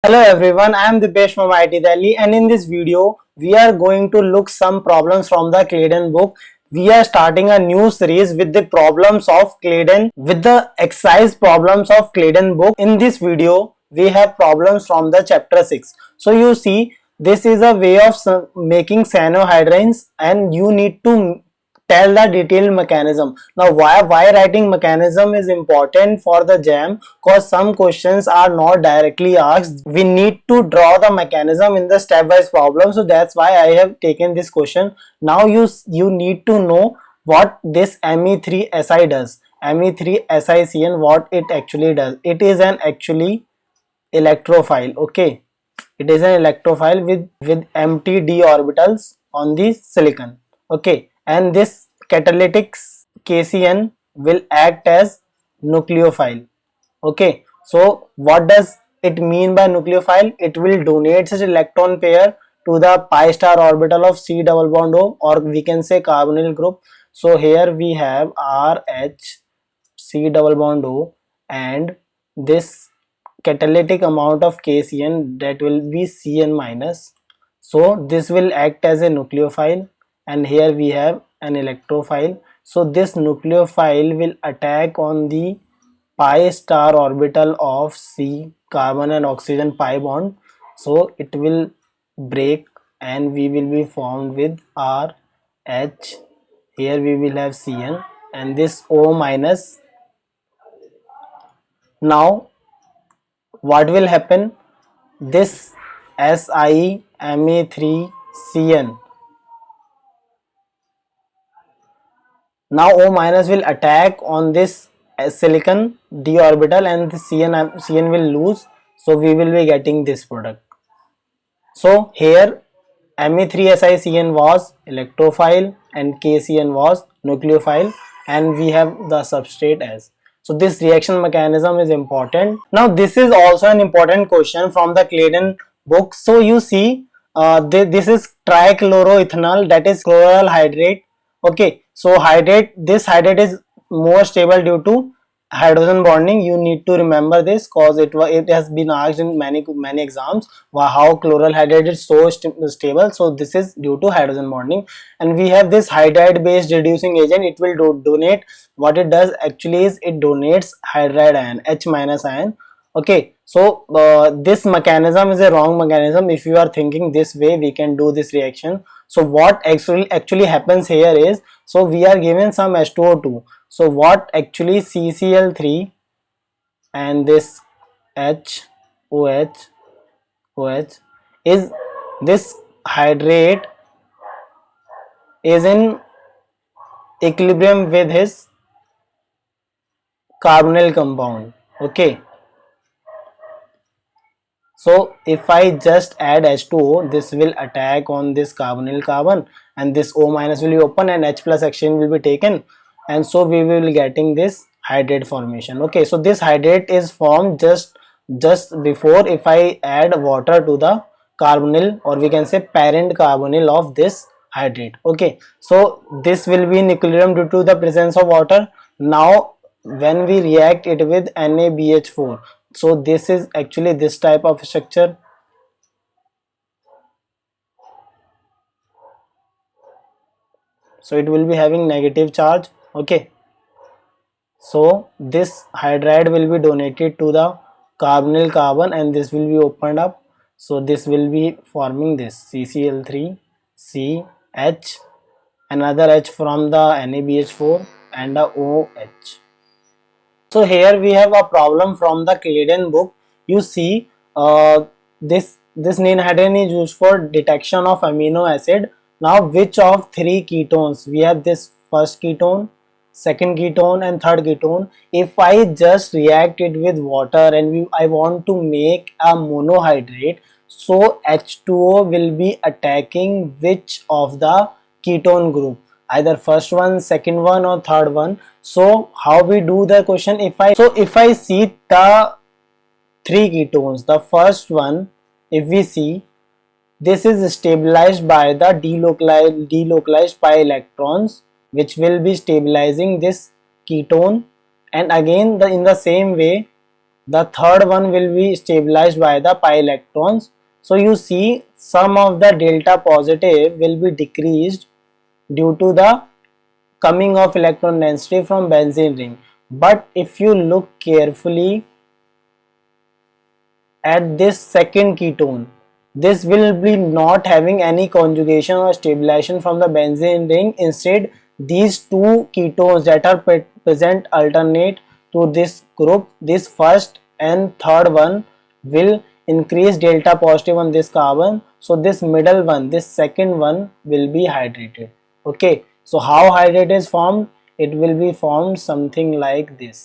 Hello everyone, I am Dipesh from IT Delhi, and in this video we are going to look some problems from the Claydon book. We are starting a new series with the problems of Claydon, with the exercise problems of Claydon book. In this video we have problems from the chapter 6. So you see, this is a way of making cyanohydrines and you need to tell the detailed mechanism. Now why writing mechanism is important for the jam, because some questions are not directly asked. We need to draw the mechanism in the stepwise problem, so that's why I have taken this question. Now you need to know what this Me3Si does. Me3SiCN, what it actually does. It is an actually electrophile. Okay, it is an electrophile with empty d orbitals on the silicon. Okay, and this catalytic KCN will act as nucleophile. Okay, so what does it mean by nucleophile? It will donate such electron pair to the pi star orbital of C double bond O, or we can say carbonyl group. So here we have RH C double bond O, and this catalytic amount of KCN, that will be Cn minus. So this will act as a nucleophile, and here we have an electrophile. So this nucleophile will attack on the pi star orbital of C, carbon and oxygen pi bond. So it will break and we will be formed with R H. Here we will have Cn and this O minus. Now what will happen? This SiMe3Cn, now O minus will attack on this silicon d orbital, and the Cn will lose, so we will be getting this product. So here Me3SiCN was electrophile and KCN was nucleophile, and we have the substrate as. So this reaction mechanism is important. Now this is also an important question from the Claydon book. So you see, this is trichloroethanol, that is chloral hydrate. Okay, so this hydrate is more stable due to hydrogen bonding. You need to remember this because it has been asked in many exams how chloral hydrate is so stable. So this is due to hydrogen bonding, and we have this hydride based reducing agent. It will donate, what it does actually is it donates hydride ion, H minus ion. Okay, so this mechanism is a wrong mechanism. If you are thinking this way, we can do this reaction. So what actually happens here is, so we are given some H2O2. So what actually CCl3 and this OH is, this hydrate is in equilibrium with his carbonyl compound. Okay, so if I just add H2O, this will attack on this carbonyl carbon, and this O minus will be open and H plus exchange will be taken, and so we will be getting this hydrate formation. Okay, so this hydrate is formed just before if I add water to the carbonyl, or we can say parent carbonyl of this hydrate. Okay, so this will be in equilibrium due to the presence of water. Now when we react it with NaBH4, so this is actually this type of structure. So it will be having negative charge. Okay, so this hydride will be donated to the carbonyl carbon, and this will be opened up. So this will be forming this CCl3 CH, another H from the NaBH4 and a OH. So here we have a problem from the Claydon book. You see, this ninhydrin is used for detection of amino acid. Now which of three ketones, we have this first ketone, second ketone and third ketone. If I just react it with water and I want to make a monohydrate, so H2O will be attacking which of the ketone group, either first one, second one or third one. So how we do the question? If I see the three ketones, the first one, if we see, this is stabilized by the delocalized pi electrons, which will be stabilizing this ketone, and again in the same way The third one will be stabilized by the pi electrons. So you see some of the delta positive will be decreased due to the coming of electron density from benzene ring. But if you look carefully at this second ketone, this will be not having any conjugation or stabilization from the benzene ring. Instead, these two ketones that are present alternate to this group, this first and third one will increase delta positive on this carbon. So this middle one, this second one will be hydrated. Okay, so how hydrate is formed? It will be formed something like this.